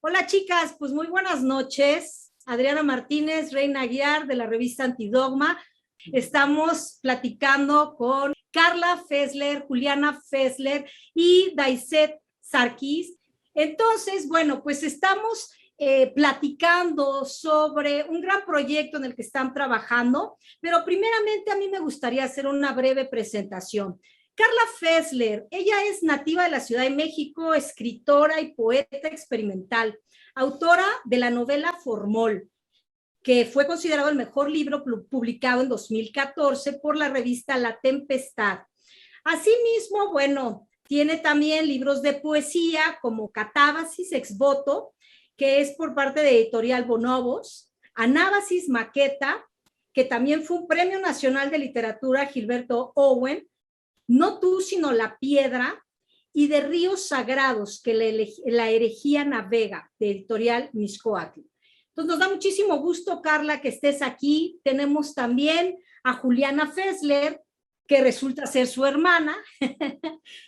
Hola chicas, pues muy buenas noches. Adriana Martínez, Reina Aguiar de la revista Antidogma. Estamos platicando con Carla Fessler, Juliana Fessler y Daiset Sarkis. Entonces, bueno, pues estamos platicando sobre un gran proyecto en el que están trabajando, pero primeramente a mí me gustaría hacer una breve presentación. Carla Fessler, ella es nativa de la Ciudad de México, escritora y poeta experimental, autora de la novela Formol, que fue considerado el mejor libro publicado en 2014 por la revista La Tempestad. Asimismo, bueno, tiene también libros de poesía como Catábasis ex voto, que es por parte de Editorial Bonobos, Anábasis Maqueta, que también fue un Premio Nacional de Literatura Gilberto Owen, No tú, sino la piedra, y de Ríos Sagrados, que la herejía navega, de Editorial Mixcoatl. Entonces nos da muchísimo gusto, Carla, que estés aquí. Tenemos también a Juliana Fessler, que resulta ser su hermana,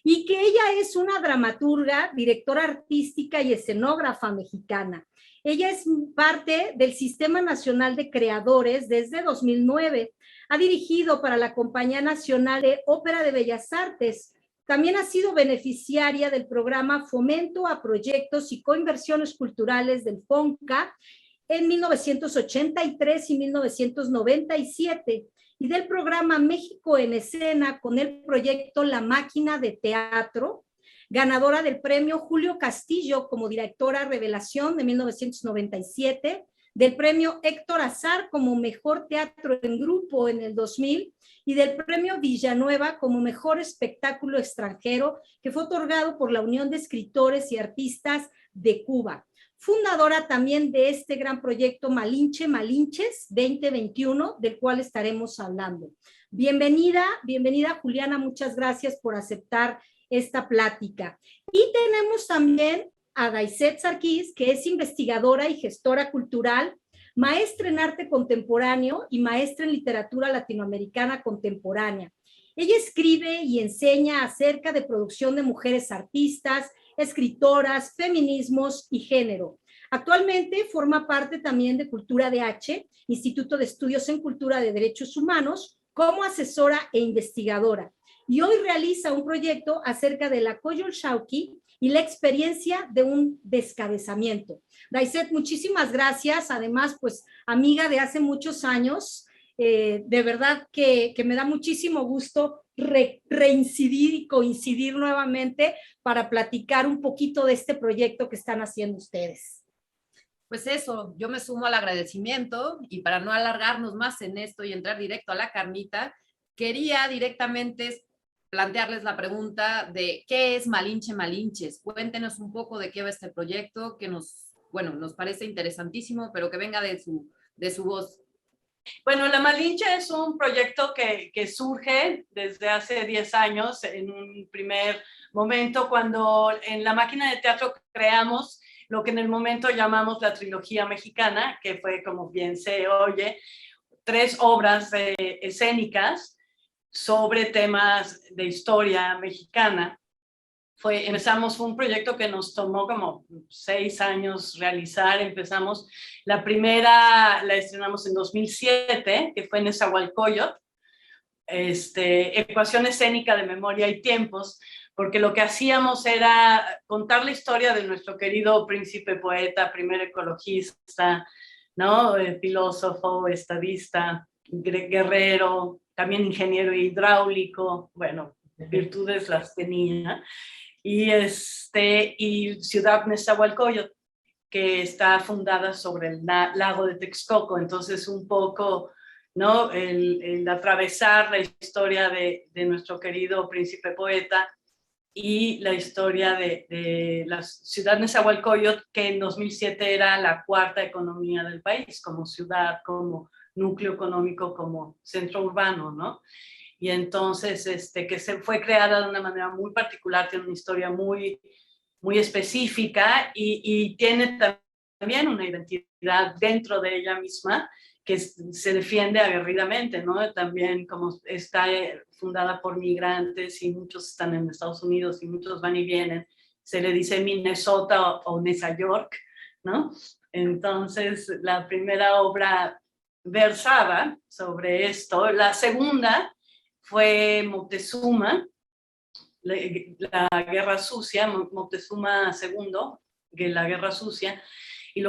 y que ella es una dramaturga, directora artística y escenógrafa mexicana. Ella es parte del Sistema Nacional de Creadores desde 2009. Ha dirigido para la Compañía Nacional de Ópera de Bellas Artes. También ha sido beneficiaria del programa Fomento a Proyectos y Coinversiones Culturales del FONCA en 1983 y 1997 y del programa México en Escena con el proyecto La Máquina de Teatro, ganadora del premio Julio Castillo como directora Revelación de 1997, del premio Héctor Azar como mejor teatro en grupo en el 2000 y del premio Villanueva como mejor espectáculo extranjero que fue otorgado por la Unión de Escritores y Artistas de Cuba. Fundadora también de este gran proyecto Malinche Malinches 2021, del cual estaremos hablando. Bienvenida Juliana, muchas gracias por aceptar esta plática. Y tenemos también a Daiset Sarkis, que es investigadora y gestora cultural, maestra en arte contemporáneo y maestra en literatura latinoamericana contemporánea. Ella escribe y enseña acerca de producción de mujeres artistas, escritoras, feminismos y género. Actualmente forma parte también de Cultura DH, Instituto de Estudios en Cultura de Derechos Humanos, como asesora e investigadora. Y hoy realiza un proyecto acerca de la Coyolxauhqui y la experiencia de un descabezamiento. Daiset, muchísimas gracias. Además, pues, amiga de hace muchos años, de verdad que me da muchísimo gusto reincidir y coincidir nuevamente para platicar un poquito de este proyecto que están haciendo ustedes. Pues eso, yo me sumo al agradecimiento y para no alargarnos más en esto y entrar directo a la carnita, quería directamente plantearles la pregunta de ¿qué es Malinche Malinches? Cuéntenos un poco de qué va este proyecto que nos parece interesantísimo, pero que venga de su voz. Bueno, La Malinche es un proyecto que surge desde hace 10 años, en un primer momento cuando en La Máquina de Teatro creamos lo que en el momento llamamos la trilogía mexicana, que fue, como bien se oye, 3 obras escénicas sobre temas de historia mexicana. Fue un proyecto que nos tomó como 6 años realizar. Empezamos, la primera la estrenamos en 2007, que fue en Nezahualcóyotl, Ecuación escénica de memoria y tiempos, porque lo que hacíamos era contar la historia de nuestro querido príncipe poeta, primer ecologista, ¿no? Filósofo, estadista, guerrero, también ingeniero hidráulico, bueno, virtudes las tenía, y Ciudad Nezahualcóyotl, que está fundada sobre el lago de Texcoco. Entonces, un poco, ¿no? El atravesar la historia de nuestro querido príncipe poeta y la historia de la ciudad de Nezahualcóyotl, que en 2007 era la 4ª economía del país, como ciudad, como núcleo económico, como centro urbano, ¿no? Y entonces, que se fue creada de una manera muy particular, tiene una historia muy, muy específica y tiene también una identidad dentro de ella misma que se defiende aguerridamente, ¿no? También como está fundada por migrantes y muchos están en Estados Unidos y muchos van y vienen, se le dice Minnesota o Neza York, ¿no? Entonces, la primera obra versaba sobre esto. La segunda fue Moctezuma, la Guerra Sucia, Moctezuma II, que la Guerra Sucia, y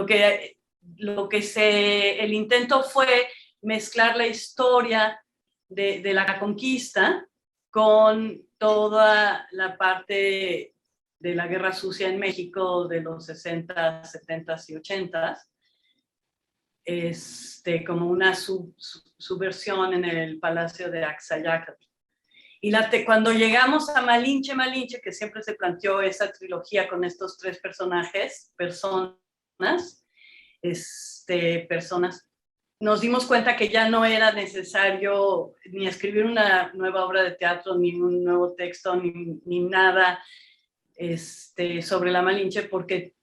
el intento fue mezclar la historia de la conquista con toda la parte de la Guerra Sucia en México de los 60, 70 y 80, como una subversión en el Palacio de Axayácatl. Y cuando llegamos a Malinche, que siempre se planteó esa trilogía con estos tres personas, nos dimos cuenta que ya no era necesario ni escribir una nueva obra de teatro, ni un nuevo texto, ni nada sobre la Malinche, porque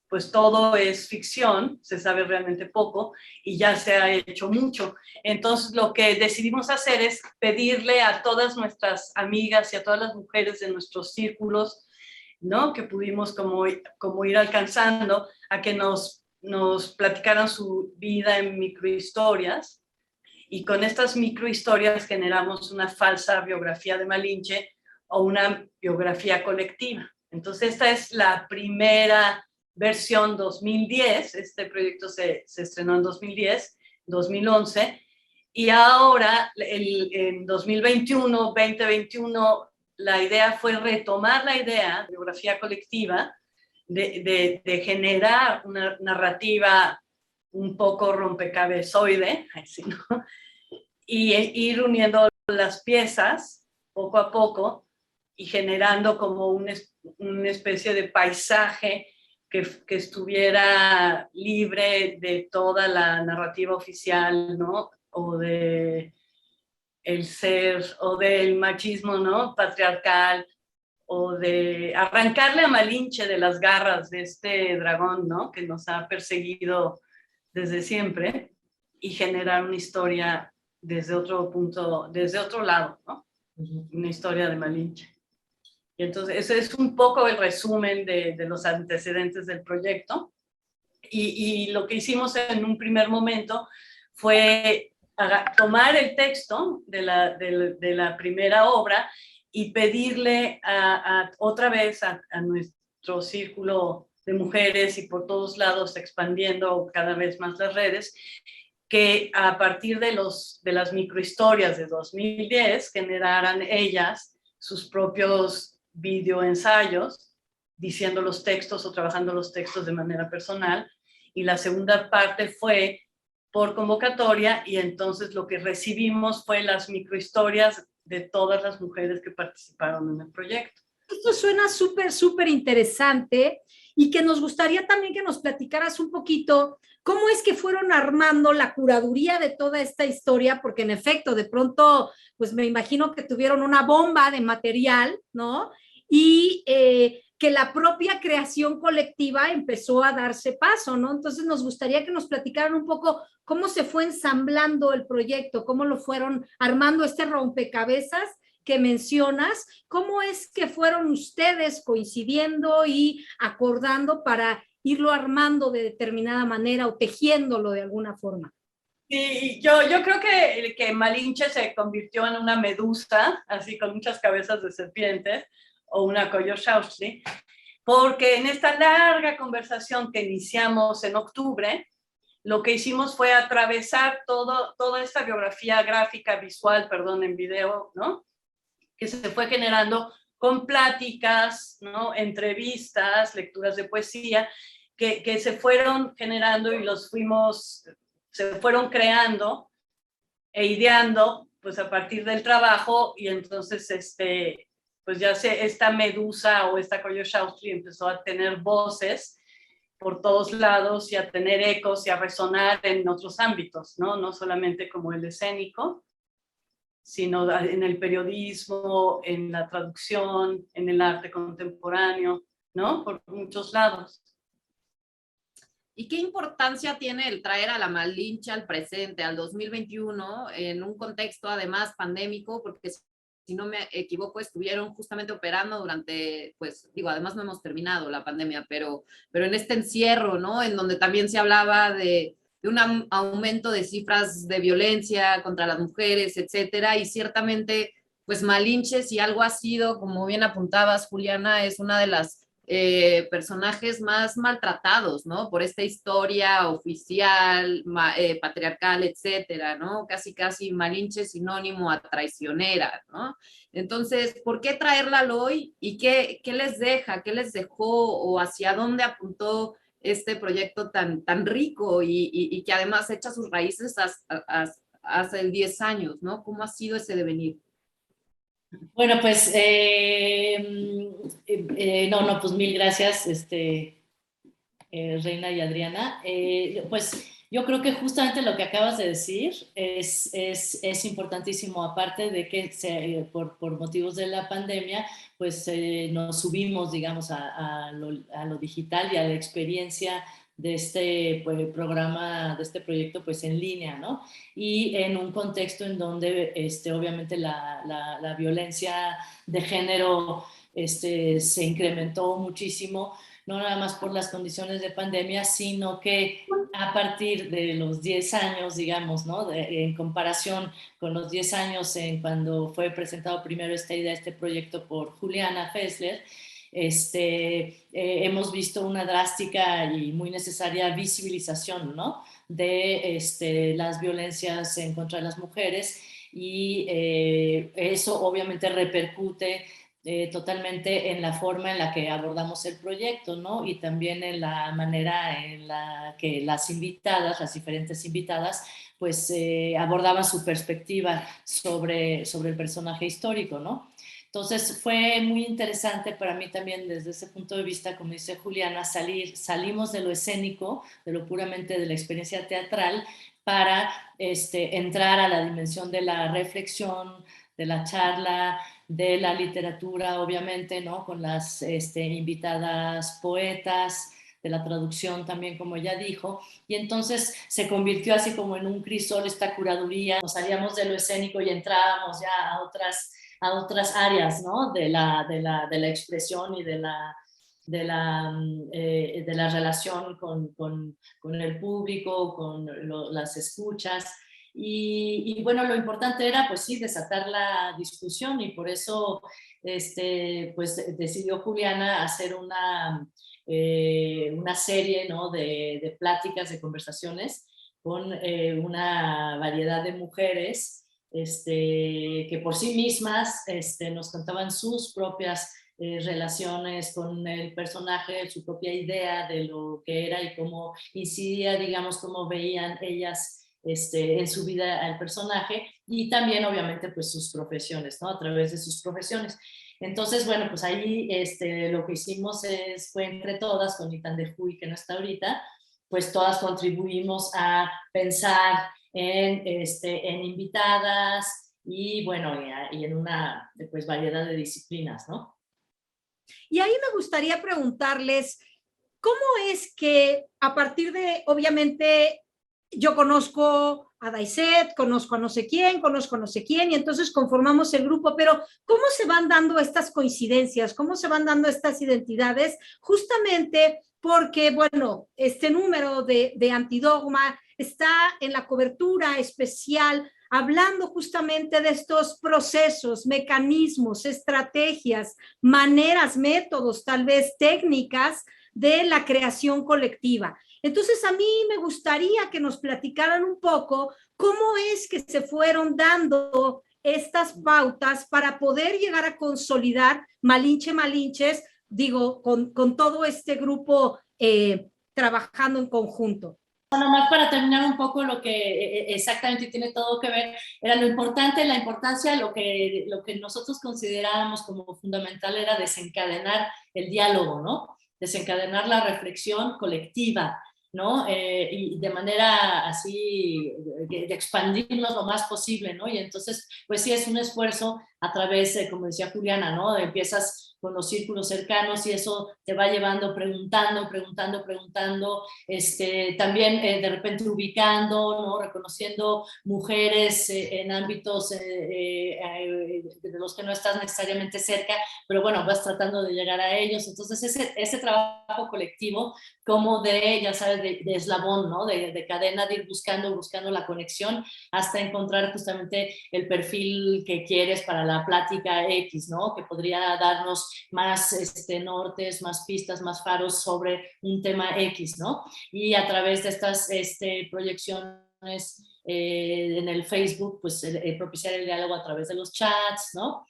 pues todo es ficción, se sabe realmente poco y ya se ha hecho mucho. Entonces lo que decidimos hacer es pedirle a todas nuestras amigas y a todas las mujeres de nuestros círculos, ¿no? Que pudimos como ir alcanzando, a que nos platicaran su vida en microhistorias, y con estas microhistorias generamos una falsa biografía de Malinche o una biografía colectiva. Entonces esta es la primera versión 2010, este proyecto se estrenó en 2010, 2011, y ahora en 2021, la idea fue retomar la idea de biografía colectiva, de generar una narrativa un poco rompecabezoide, ¿no? Y ir uniendo las piezas poco a poco y generando como una especie de paisaje que estuviera libre de toda la narrativa oficial, ¿no? O de el ser, o del machismo, ¿no? Patriarcal, o de arrancarle a Malinche de las garras de este dragón, ¿no? Que nos ha perseguido desde siempre, y generar una historia desde otro punto, desde otro lado, ¿no? Una historia de Malinche. Y entonces, ese es un poco el resumen de los antecedentes del proyecto. Y lo que hicimos en un primer momento fue tomar el texto de la primera obra y pedirle otra vez a nuestro círculo de mujeres, y por todos lados expandiendo cada vez más las redes, que a partir de las microhistorias de 2010 generaran ellas sus propios videoensayos, diciendo los textos o trabajando los textos de manera personal. Y la segunda parte fue por convocatoria, y entonces lo que recibimos fue las microhistorias de todas las mujeres que participaron en el proyecto. Esto suena súper interesante, y que nos gustaría también que nos platicaras un poquito cómo es que fueron armando la curaduría de toda esta historia, porque en efecto, de pronto, pues me imagino que tuvieron una bomba de material, ¿no? Y que la propia creación colectiva empezó a darse paso, ¿no? Entonces nos gustaría que nos platicaran un poco cómo se fue ensamblando el proyecto, cómo lo fueron armando este rompecabezas que mencionas, cómo es que fueron ustedes coincidiendo y acordando para irlo armando de determinada manera o tejiéndolo de alguna forma. Sí, yo creo que Malinche se convirtió en una medusa, así con muchas cabezas de serpientes, o una Coyolxauhqui, porque en esta larga conversación que iniciamos en octubre, lo que hicimos fue atravesar toda esta biografía gráfica, visual, perdón, en video, ¿no? Que se fue generando con pláticas, ¿no? Entrevistas, lecturas de poesía, que se fueron generando y se fueron creando e ideando, pues a partir del trabajo. Y entonces, pues ya esta medusa o esta Coyolxauhqui empezó a tener voces por todos lados y a tener ecos y a resonar en otros ámbitos, ¿no? No solamente como el escénico, sino en el periodismo, en la traducción, en el arte contemporáneo, ¿no? Por muchos lados. ¿Y qué importancia tiene el traer a la Malinche al presente, al 2021, en un contexto además pandémico? Porque si no me equivoco, estuvieron justamente operando durante, pues digo, además no hemos terminado la pandemia, pero en este encierro, ¿no? En donde también se hablaba de un aumento de cifras de violencia contra las mujeres, etcétera, y ciertamente, pues Malinche, si algo ha sido, como bien apuntabas, Juliana, es una de las personajes más maltratados, ¿no? Por esta historia oficial, patriarcal, etcétera, ¿no? Casi Malinche sinónimo a traicionera, ¿no? Entonces, ¿por qué traerla al hoy y qué les deja, qué les dejó o hacia dónde apuntó este proyecto tan rico y que además echa sus raíces hace 10 años, ¿no? ¿Cómo ha sido ese devenir? Bueno, pues, pues mil gracias, Reina y Adriana. Pues yo creo que justamente lo que acabas de decir es importantísimo, aparte de que por motivos de la pandemia, pues nos subimos, digamos, a lo digital y a la experiencia de este programa, de este proyecto, pues en línea, ¿no? Y en un contexto en donde obviamente la violencia de género se incrementó muchísimo, no nada más por las condiciones de pandemia, sino que a partir de los 10 años, digamos, ¿no? En comparación con los 10 años en cuando fue presentado primero esta idea, este proyecto por Juliana Fessler, hemos visto una drástica y muy necesaria visibilización, ¿no? De las violencias en contra de las mujeres, y eso obviamente repercute totalmente en la forma en la que abordamos el proyecto, ¿no? Y también en la manera en la que las diferentes invitadas, pues abordaban su perspectiva sobre el personaje histórico, ¿no? Entonces fue muy interesante para mí también desde ese punto de vista, como dice Juliana, salimos de lo escénico, de lo puramente de la experiencia teatral, para entrar a la dimensión de la reflexión, de la charla, de la literatura, obviamente, ¿no? Con las invitadas poetas, de la traducción también, como ella dijo, y entonces se convirtió así como en un crisol esta curaduría. Nos salíamos de lo escénico y entrábamos ya a otras áreas, ¿no? de la expresión y de la relación con el público, con las escuchas. Y bueno, lo importante era, pues sí, desatar la discusión, y por eso pues decidió Juliana hacer una serie, ¿no? de pláticas, de conversaciones con una variedad de mujeres que por sí mismas nos contaban sus propias relaciones con el personaje, su propia idea de lo que era y cómo incidía, digamos, cómo veían ellas en su vida al personaje, y también obviamente pues sus profesiones, ¿no? A través de sus profesiones. Entonces, bueno, pues ahí lo que hicimos fue entre todas, con Itan de Huy, que no está ahorita, pues todas contribuimos a pensar en invitadas y bueno, y en una pues, variedad de disciplinas, ¿no? Y ahí me gustaría preguntarles, ¿cómo es que a partir de, obviamente, yo conozco a Daiset, conozco a no sé quién, y entonces conformamos el grupo, pero ¿cómo se van dando estas coincidencias? ¿Cómo se van dando estas identidades? Justamente porque, bueno, este número de Antidogma está en la cobertura especial hablando justamente de estos procesos, mecanismos, estrategias, maneras, métodos, tal vez técnicas de la creación colectiva. Entonces, a mí me gustaría que nos platicaran un poco cómo es que se fueron dando estas pautas para poder llegar a consolidar Malinches, digo, con todo este grupo trabajando en conjunto. Bueno, más para terminar un poco lo que exactamente tiene todo que ver, era lo importante, la importancia, lo que nosotros considerábamos como fundamental era desencadenar el diálogo, ¿no? Desencadenar la reflexión colectiva, ¿no? Y de manera así, de expandirnos lo más posible, ¿no? Y entonces, pues sí, es un esfuerzo a través, como decía Juliana, ¿no? Empiezas con los círculos cercanos y eso te va llevando preguntando, también de repente ubicando, ¿no? Reconociendo mujeres en ámbitos de los que no estás necesariamente cerca, pero bueno, vas tratando de llegar a ellos. Entonces ese trabajo colectivo como de, ya sabes, de eslabón, ¿no? De cadena, de ir buscando la conexión hasta encontrar justamente el perfil que quieres para la plática X, ¿no? Que podría darnos más nortes, más pistas, más faros sobre un tema X, ¿no? Y a través de estas proyecciones en el Facebook, pues propiciar el diálogo a través de los chats, ¿no?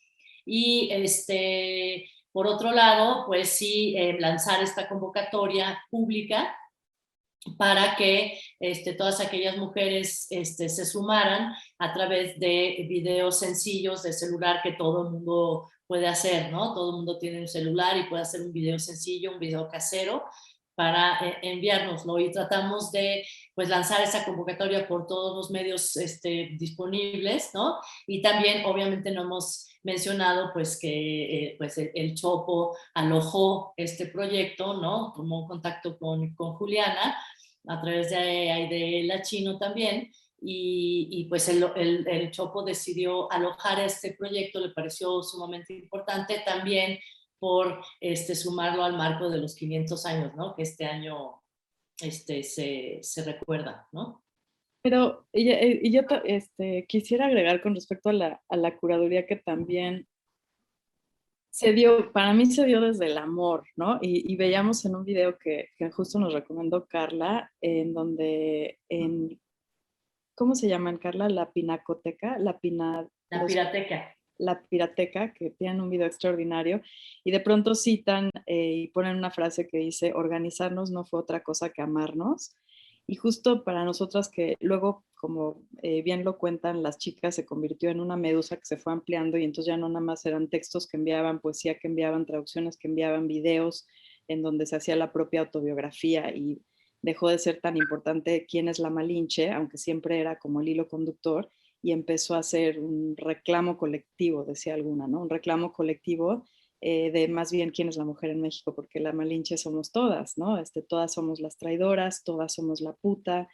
Y por otro lado, pues sí, lanzar esta convocatoria pública para que todas aquellas mujeres se sumaran a través de videos sencillos de celular que todo el mundo puede hacer, ¿no? Todo el mundo tiene un celular y puede hacer un video sencillo, un video casero para enviárnoslo, y tratamos de pues lanzar esa convocatoria por todos los medios disponibles, ¿no? Y también obviamente no hemos mencionado pues que pues el Chopo alojó este proyecto, ¿no? Tomó contacto con Juliana a través de la Chino también, y pues el Chopo decidió alojar este proyecto, le pareció sumamente importante también por sumarlo al marco de los 500 años, ¿no? Que este año se recuerda, ¿no? Pero yo quisiera agregar con respecto a la curaduría que también se dio, para mí se dio desde el amor, ¿no? Y veíamos en un video que justo nos recomendó Carla, en donde, ¿cómo se llaman, Carla? La Pinacoteca, La Pirateca. La Pirateca, que tienen un video extraordinario, y de pronto citan y ponen una frase que dice: organizarnos no fue otra cosa que amarnos. Y justo para nosotras, que luego, como bien lo cuentan las chicas, se convirtió en una medusa que se fue ampliando, y entonces ya no nada más eran textos que enviaban, poesía que enviaban, traducciones que enviaban, videos en donde se hacía la propia autobiografía, y dejó de ser tan importante quién es la Malinche, aunque siempre era como el hilo conductor, y empezó a ser un reclamo colectivo, decía alguna, ¿no? Un reclamo colectivo de más bien quién es la mujer en México, porque la Malinche somos todas, ¿no? Todas somos las traidoras, todas somos la puta,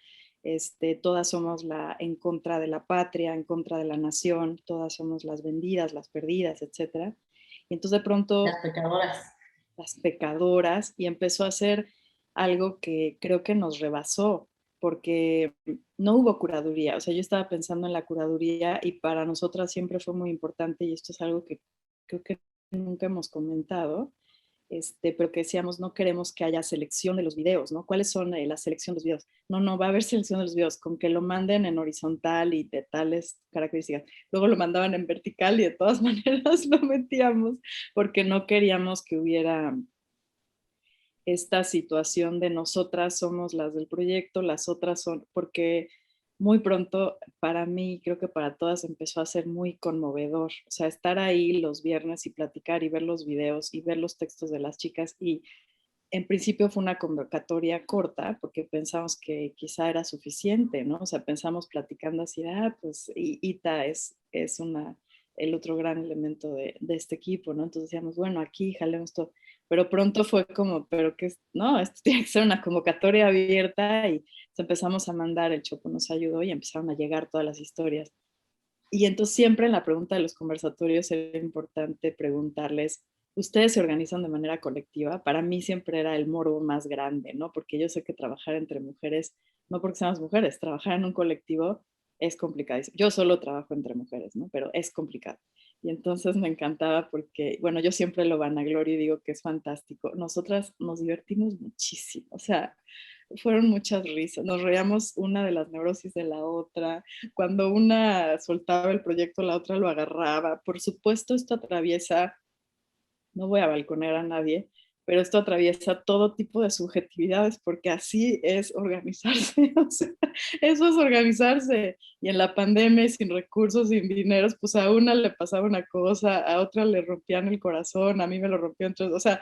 todas somos en contra de la patria, en contra de la nación, todas somos las vendidas, las perdidas, etc. Y entonces de pronto... Las pecadoras. Las pecadoras, y empezó a ser algo que creo que nos rebasó, porque no hubo curaduría. O sea, yo estaba pensando en la curaduría, y para nosotras siempre fue muy importante, y esto es algo que creo que nunca hemos comentado, pero que decíamos: no queremos que haya selección de los videos, ¿no? ¿Cuáles son la selección de los videos? No va a haber selección de los videos, con que lo manden en horizontal y de tales características. Luego lo mandaban en vertical y de todas maneras lo metíamos, porque no queríamos que hubiera esta situación de nosotras somos las del proyecto, las otras son, porque muy pronto para mí, creo que para todas, empezó a ser muy conmovedor. O sea, estar ahí los viernes y platicar y ver los videos y ver los textos de las chicas, y en principio fue una convocatoria corta porque pensamos que quizá era suficiente, ¿no? O sea, pensamos platicando así: pues Ita es el otro gran elemento de este equipo, ¿no? Entonces decíamos: bueno, aquí jalemos todo. Pero pronto fue como: pero qué, no, esto tiene que ser una convocatoria abierta, y empezamos a mandar, el Chopo nos ayudó y empezaron a llegar todas las historias. Y entonces siempre en la pregunta de los conversatorios era importante preguntarles: ¿ustedes se organizan de manera colectiva? Para mí siempre era el morbo más grande, ¿no? Porque yo sé que trabajar entre mujeres, no porque seamos mujeres, trabajar en un colectivo es complicado. Yo solo trabajo entre mujeres, ¿no? Pero es complicado. Y entonces me encantaba porque, bueno, yo siempre lo vanaglorio y digo que es fantástico. Nosotras nos divertimos muchísimo, o sea, fueron muchas risas, nos reíamos una de las neurosis de la otra. Cuando una soltaba el proyecto, la otra lo agarraba. Por supuesto, esto atraviesa, no voy a balconear a nadie, pero esto atraviesa todo tipo de subjetividades, porque así es organizarse. O sea, eso es organizarse. Y en la pandemia, sin recursos, sin dineros, pues a una le pasaba una cosa, a otra le rompían el corazón, a mí me lo rompían. O sea,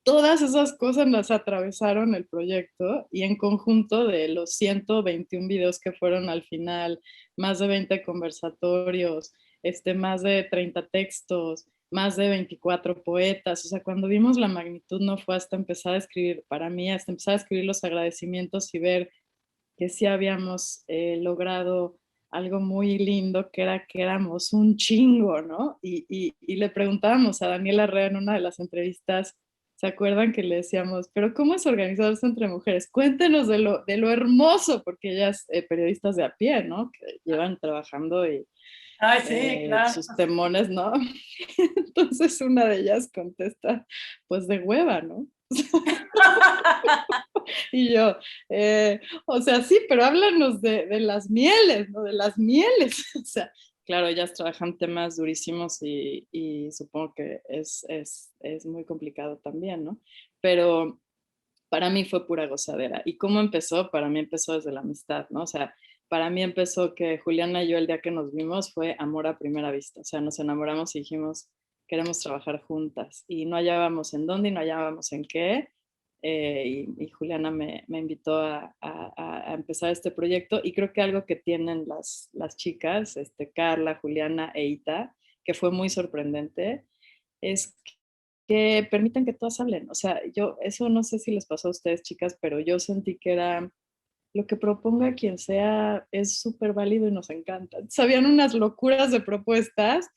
todas esas cosas nos atravesaron el proyecto, y en conjunto de los 121 videos que fueron al final, más de 20 conversatorios, más de 30 textos, más de 24 poetas. O sea, cuando vimos la magnitud no fue hasta empezar a escribir, para mí, hasta empezar a escribir los agradecimientos y ver que sí habíamos logrado algo muy lindo, que era que éramos un chingo, ¿no? Y le preguntábamos a Daniela Herrera en una de las entrevistas, ¿se acuerdan que le decíamos, pero cómo es organizado esto entre mujeres? Cuéntenos de lo hermoso, porque ellas, periodistas de a pie, ¿no? Que llevan trabajando y Ay, sí, claro. sus temones, ¿no? Entonces una de ellas contesta, pues de hueva, ¿no? Y yo, o sea, sí, pero háblanos de las mieles, ¿no? De las mieles. O sea, claro, ellas trabajan temas durísimos y supongo que es muy complicado también, ¿no? Pero para mí fue pura gozadera. ¿Y cómo empezó? Para mí empezó desde la amistad, ¿no? O sea, para mí empezó que Juliana y yo el día que nos vimos fue amor a primera vista. O sea, nos enamoramos y dijimos, queremos trabajar juntas. Y no hallábamos en dónde y no hallábamos en qué. Y Juliana me invitó a empezar este proyecto. Y creo que algo que tienen las chicas, Carla, Juliana e Ita, que fue muy sorprendente, es que permiten que todas hablen. O sea, yo, eso no sé si les pasó a ustedes, chicas, pero yo sentí que era lo que proponga quien sea es súper válido y nos encanta. Sabían unas locuras de propuestas.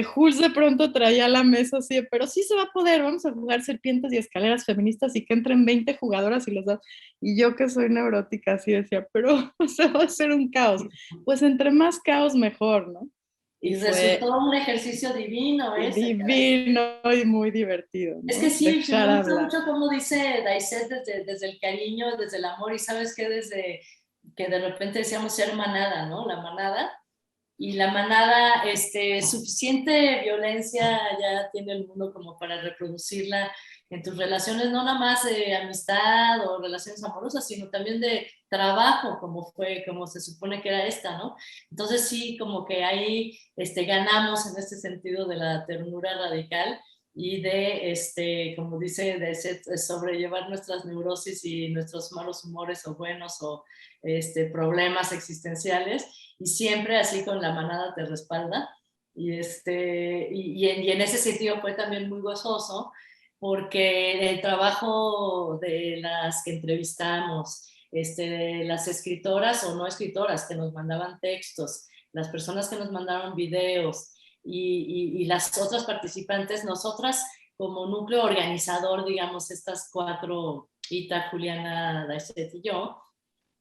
Jules de pronto traía a la mesa así, pero sí se va a poder, vamos a jugar serpientes y escaleras feministas y que entren 20 jugadoras y los das. Y yo que soy neurótica así decía, pero o sea, va a ser un caos. Pues entre más caos mejor, ¿no? Y Y resultó un ejercicio divino ese. divino y muy divertido, ¿no? Es que sí, Dejar me gusta hablar. mucho como dice Daiset desde el cariño, desde el amor, y sabes que desde que de repente decíamos ser manada, ¿no? La manada. Y la manada, suficiente violencia ya tiene el mundo como para reproducirla en tus relaciones, no nada más de amistad o relaciones amorosas, sino también de trabajo, como se supone que era esta, ¿no? Entonces sí, como que ahí ganamos en este sentido de la ternura radical y como dice, de sobrellevar nuestras neurosis y nuestros malos humores o buenos o problemas existenciales, y siempre así con la manada te respalda. Y en ese sentido fue también muy gozoso, porque el trabajo de las que entrevistamos, las escritoras o no escritoras que nos mandaban textos, las personas que nos mandaron videos y las otras participantes, nosotras como núcleo organizador, digamos, estas cuatro, Ita, Juliana, Daiset y yo,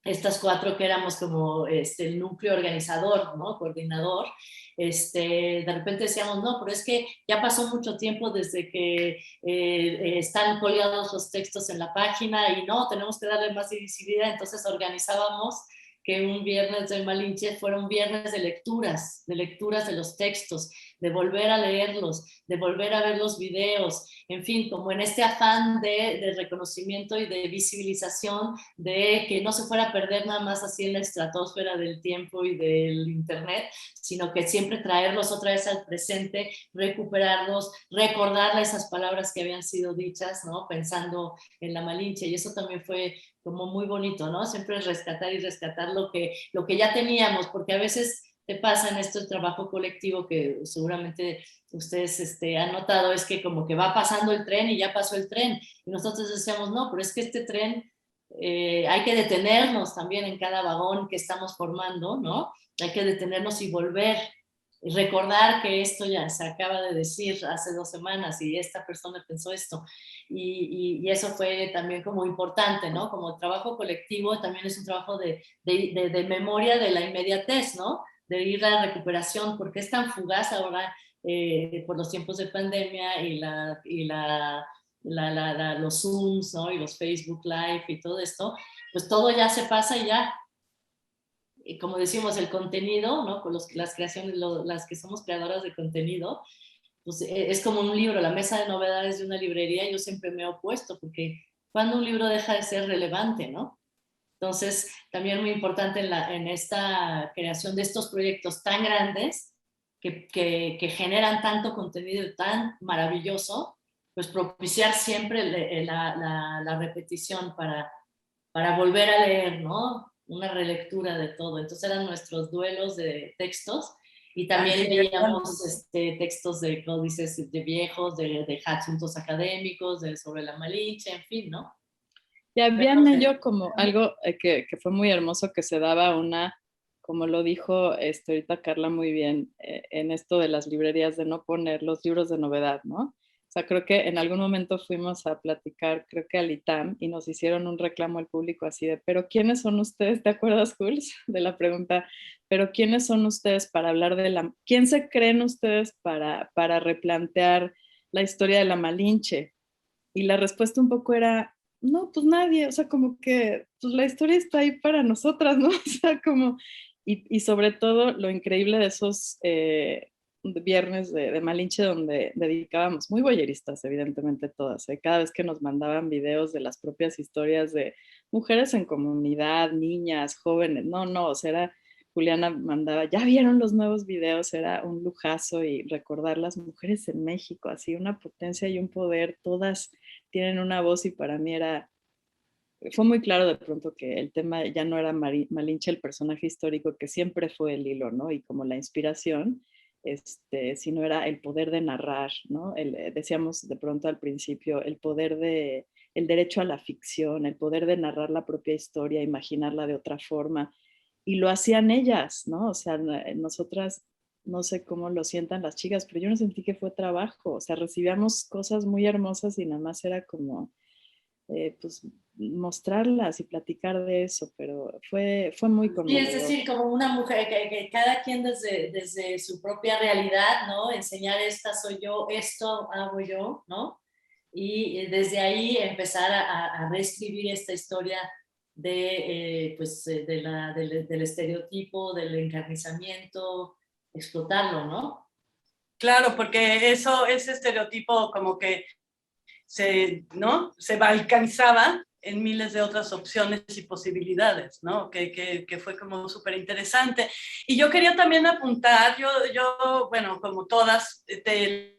estas cuatro que éramos como el núcleo organizador, ¿no? Coordinador, de repente decíamos, no, pero es que ya pasó mucho tiempo desde que están colgados los textos en la página y no, tenemos que darle más visibilidad, entonces organizábamos que un viernes de Malinche fuera un viernes de lecturas de los textos, de volver a leerlos, de volver a ver los videos, en fin, como en este afán de reconocimiento y de visibilización, de que no se fuera a perder nada más así en la estratosfera del tiempo y del internet, sino que siempre traerlos otra vez al presente, recuperarlos, recordar esas palabras que habían sido dichas, ¿no? Pensando en la Malinche, y eso también fue como muy bonito, ¿no? Siempre rescatar y rescatar lo que ya teníamos, porque a veces te pasa en este trabajo colectivo que seguramente ustedes han notado, es que como que va pasando el tren y ya pasó el tren, y nosotros decíamos, no, pero es que este tren hay que detenernos también en cada vagón que estamos formando, ¿no? Hay que detenernos y volver, y recordar que esto ya se acaba de decir hace 2 semanas y esta persona pensó esto, y eso fue también como importante, ¿no? Como trabajo colectivo también es un trabajo de memoria de la inmediatez, ¿no? De ir a la recuperación, porque es tan fugaz ahora por los tiempos de pandemia y los Zooms, ¿no? Y los Facebook Live y todo esto, pues todo ya se pasa y ya, como decimos, el contenido, ¿no? Con las creaciones, las que somos creadoras de contenido, pues es como un libro, la mesa de novedades de una librería, yo siempre me he opuesto, porque cuando un libro deja de ser relevante, ¿no? Entonces, también muy importante en esta creación de estos proyectos tan grandes que generan tanto contenido tan maravilloso, pues propiciar siempre la repetición para volver a leer, ¿no? Una relectura de todo. Entonces eran nuestros duelos de textos Y también veíamos textos de códices de viejos, de asuntos académicos, sobre la Malinche, en fin, ¿no? Y había en ello como algo que fue muy hermoso, que se daba una, como lo dijo ahorita Carla muy bien, en esto de las librerías, de no poner los libros de novedad, ¿no? O sea, creo que en algún momento fuimos a platicar, creo que al ITAM, y nos hicieron un reclamo al público así de, ¿pero quiénes son ustedes? ¿Te acuerdas, Jules? De la pregunta, ¿pero quiénes son ustedes para hablar de la... ¿Quién se creen ustedes para replantear la historia de la Malinche? Y la respuesta un poco era, no, pues nadie, o sea, como que pues la historia está ahí para nosotras, ¿no? O sea, como, y sobre todo lo increíble de esos viernes de Malinche, donde dedicábamos, muy boyeristas, evidentemente todas, cada vez que nos mandaban videos de las propias historias de mujeres en comunidad, niñas, jóvenes, no, o sea, era, Juliana mandaba, ya vieron los nuevos videos, era un lujazo, y recordar las mujeres en México, así una potencia y un poder, todas tienen una voz, y para mí fue muy claro de pronto que el tema ya no era Malinche, el personaje histórico que siempre fue el hilo, ¿no? Y como la inspiración, sino era el poder de narrar, ¿no? Decíamos de pronto al principio, el derecho a la ficción, el poder de narrar la propia historia, imaginarla de otra forma, y lo hacían ellas, ¿no? O sea, nosotras, no sé cómo lo sientan las chicas, pero yo no sentí que fue trabajo, o sea, recibíamos cosas muy hermosas y nada más era como, pues, mostrarlas y platicar de eso, pero fue muy Sí, conmovedor. es decir, como una mujer, que cada quien desde su propia realidad, ¿no? Enseñar esta soy yo, esto hago yo, ¿no? Y desde ahí empezar a reescribir esta historia del estereotipo, del encarnizamiento, explotarlo, ¿no? Claro, porque ese estereotipo como que ¿no? Se balcanizaba en miles de otras opciones y posibilidades, ¿no? Que fue como súper interesante. Y yo quería también apuntar, bueno, como todas,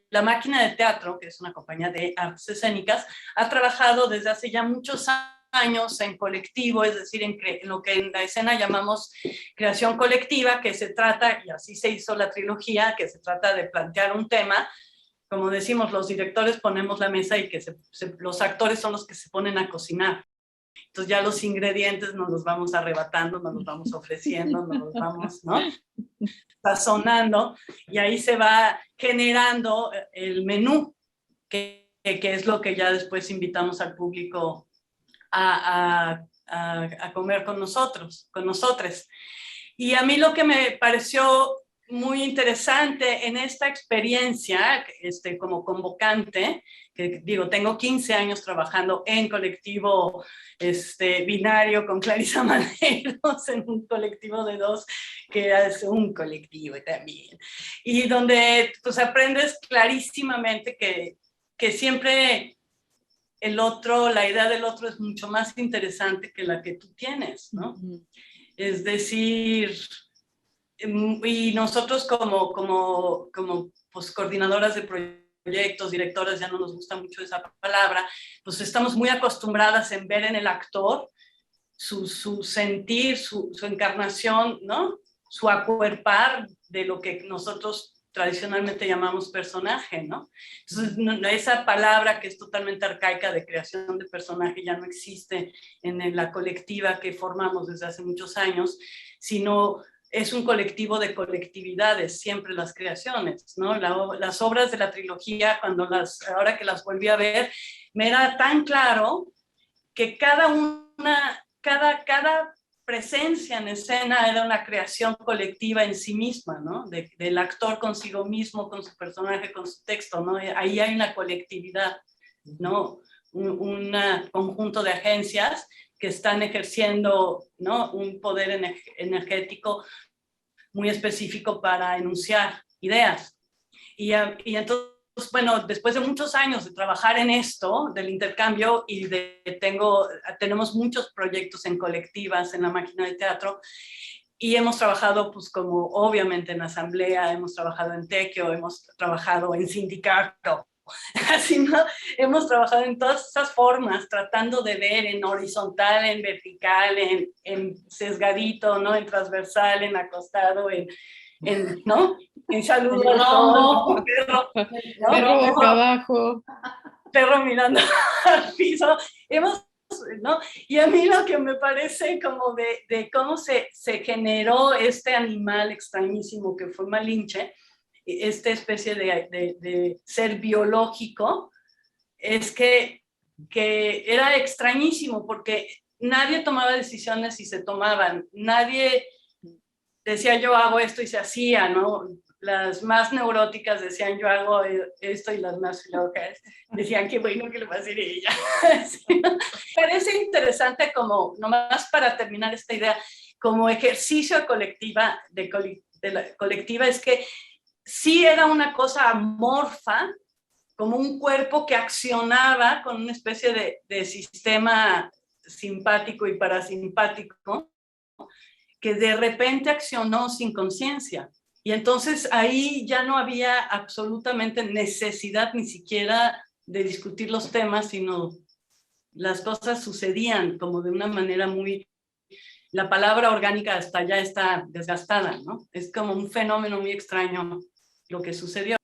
La Máquina de Teatro, que es una compañía de artes escénicas, ha trabajado desde hace ya muchos años en colectivo, es decir, en lo que en la escena llamamos creación colectiva, que se trata, y así se hizo la trilogía, que se trata de plantear un tema. Como decimos, los directores ponemos la mesa y que los actores son los que se ponen a cocinar. Entonces ya los ingredientes nos los vamos arrebatando, nos los vamos ofreciendo, nos los vamos, ¿no? Sazonando, y ahí se va generando el menú, que es lo que ya después invitamos al público a comer con nosotros, con nosotros. Y a mí lo que me pareció muy interesante en esta experiencia, como convocante, que digo, tengo 15 años trabajando en colectivo binario con Clarisa Maderos, en un colectivo de dos, que es un colectivo también, y donde pues aprendes clarísimamente que siempre el otro, la idea del otro es mucho más interesante que la que tú tienes, ¿no? Es decir, y nosotros como pues, coordinadoras de proyectos, directoras, ya no nos gusta mucho esa palabra, pues estamos muy acostumbradas en ver en el actor su sentir, su encarnación, ¿no? Su acuerpar de lo que nosotros tradicionalmente llamamos personaje, ¿no? Entonces, esa palabra que es totalmente arcaica de creación de personaje ya no existe en la colectiva que formamos desde hace muchos años, sino es un colectivo de colectividades, siempre las creaciones, ¿no? Las obras de la trilogía, ahora que las volví a ver, me era tan claro que cada presencia en escena era una creación colectiva en sí misma, ¿no? Del actor consigo mismo, con su personaje, con su texto, ¿no? Ahí hay una colectividad, ¿no? Un conjunto de agencias que están ejerciendo, ¿no? Un poder energético muy específico para enunciar ideas. Y entonces, bueno, después de muchos años de trabajar en esto, del intercambio, y tenemos muchos proyectos en colectivas en La Máquina de Teatro, y hemos trabajado, pues como obviamente en asamblea, hemos trabajado en tequio, hemos trabajado en sindicato, así, ¿no? Hemos trabajado en todas esas formas, tratando de ver en horizontal, en vertical, en sesgadito, ¿no? En transversal, en acostado, ¿no? En saludo El al rombo. sol, perro, ¿no? Perro boca abajo. Perro mirando al piso. ¿No? Y a mí lo que me parece como de cómo se generó este animal extrañísimo que fue Malinche, esta especie de ser biológico, es que era extrañísimo porque nadie tomaba decisiones y se tomaban, nadie decía yo hago esto y se hacía, ¿no? Las más neuróticas decían yo hago esto y las más locas decían qué bueno que lo va a hacer ella. Sí. Parece interesante como, nomás para terminar esta idea, como ejercicio colectiva, de la colectiva, es que sí era una cosa amorfa, como un cuerpo que accionaba con una especie de sistema simpático y parasimpático, que de repente accionó sin conciencia. Y entonces ahí ya no había absolutamente necesidad ni siquiera de discutir los temas, sino las cosas sucedían como de una manera muy... La palabra orgánica hasta ya está desgastada, ¿no? Es como un fenómeno muy extraño lo que sucedió.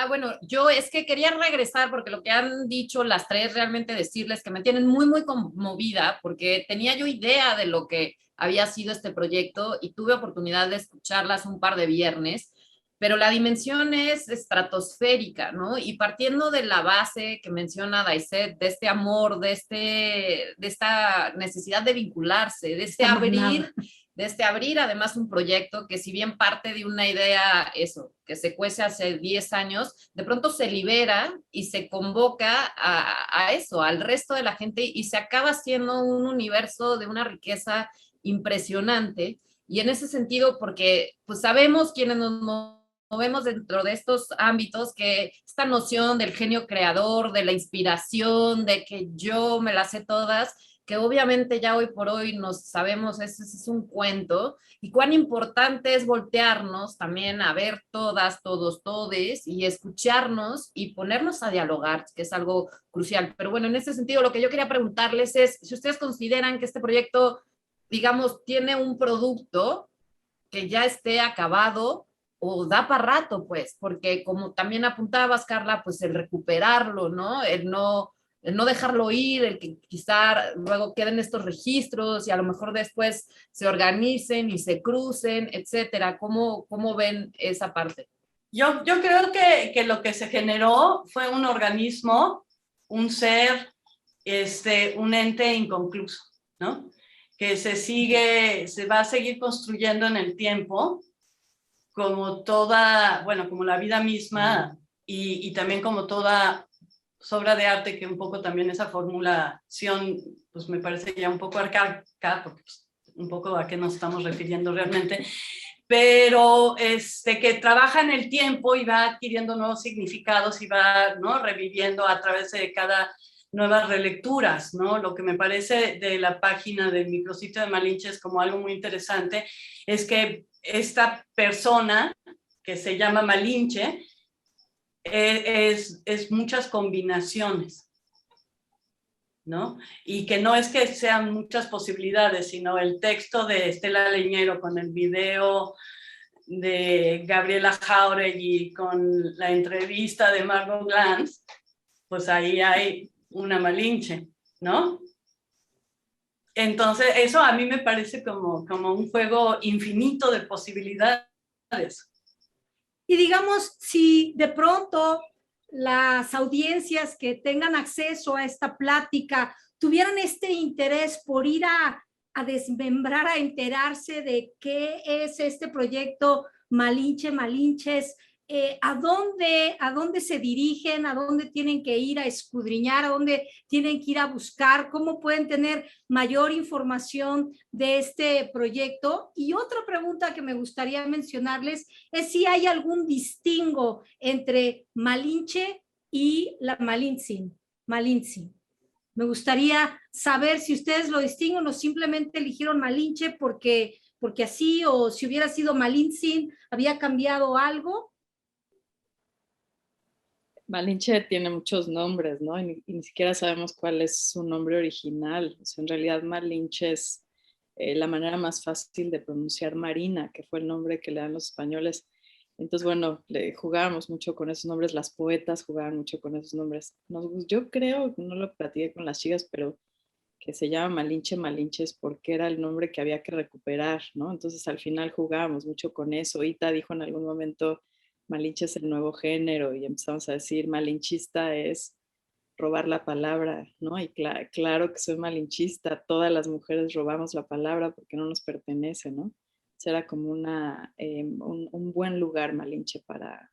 Bueno, yo es que quería regresar porque lo que han dicho las tres, realmente decirles que me tienen muy, muy conmovida, porque tenía yo idea de lo que había sido este proyecto y tuve oportunidad de escucharlas un par de viernes, pero la dimensión es estratosférica, ¿no? Y partiendo de la base que menciona Daiset, de este amor, de esta necesidad de vincularse, de este abrir además un proyecto que si bien parte de una idea, eso, que se cuece hace 10 años, de pronto se libera y se convoca a eso, al resto de la gente y se acaba siendo un universo de una riqueza impresionante. Y en ese sentido, porque pues sabemos quienes nos movemos dentro de estos ámbitos que esta noción del genio creador, de la inspiración, de que yo me las sé todas, que obviamente ya hoy por hoy nos sabemos, es un cuento, y cuán importante es voltearnos también a ver todas, todos, todes, y escucharnos y ponernos a dialogar, que es algo crucial. Pero bueno, en ese sentido, lo que yo quería preguntarles es si ustedes consideran que este proyecto, digamos, tiene un producto que ya esté acabado o da para rato, pues, porque como también apuntabas, Carla, pues el recuperarlo, ¿no? El no dejarlo ir, el que quizá luego queden estos registros y a lo mejor después se organicen y se crucen, etcétera. ¿Cómo ven esa parte? Yo creo que lo que se generó fue un organismo, un ser, un ente inconcluso, ¿no? Que se va a seguir construyendo en el tiempo, como toda, bueno, como la vida misma y también como toda obra de arte, que un poco también esa formulación, pues me parece ya un poco arcaica, porque pues, un poco a qué nos estamos refiriendo realmente, pero que trabaja en el tiempo y va adquiriendo nuevos significados y va, ¿no?, reviviendo a través de cada nuevas relecturas, ¿no? Lo que me parece de la página del micrositio de Malinche es como algo muy interesante, es que esta persona que se llama Malinche es muchas combinaciones, ¿no? Y que no es que sean muchas posibilidades, sino el texto de Estela Leñero con el video de Gabriela Jauregui con la entrevista de Margot Glantz, pues ahí hay una Malinche, ¿no? Entonces, eso a mí me parece como un juego infinito de posibilidades. Y digamos, si de pronto las audiencias que tengan acceso a esta plática tuvieran este interés por ir a desmembrar, a enterarse de qué es este proyecto Malinche, Malinches, ¿a dónde se dirigen? ¿A dónde tienen que ir a escudriñar? ¿A dónde tienen que ir a buscar? ¿Cómo pueden tener mayor información de este proyecto? Y otra pregunta que me gustaría mencionarles es si hay algún distingo entre Malinche y la Malintzin. Me gustaría saber si ustedes lo distinguen o simplemente eligieron Malinche porque así, o si hubiera sido Malintzin, ¿había cambiado algo? Malinche tiene muchos nombres, ¿no? Y ni siquiera sabemos cuál es su nombre original. O sea, en realidad Malinche es la manera más fácil de pronunciar Marina, que fue el nombre que le dan los españoles. Entonces, bueno, jugábamos mucho con esos nombres, las poetas jugaban mucho con esos nombres. Yo creo, no lo platiqué con las chicas, pero que se llama Malinche Malinches porque era el nombre que había que recuperar, ¿no? Entonces al final jugábamos mucho con eso. Ita dijo en algún momento, Malinche es el nuevo género y empezamos a decir, malinchista es robar la palabra, ¿no? Y claro que soy malinchista, todas las mujeres robamos la palabra porque no nos pertenece, ¿no? Será como un buen lugar Malinche para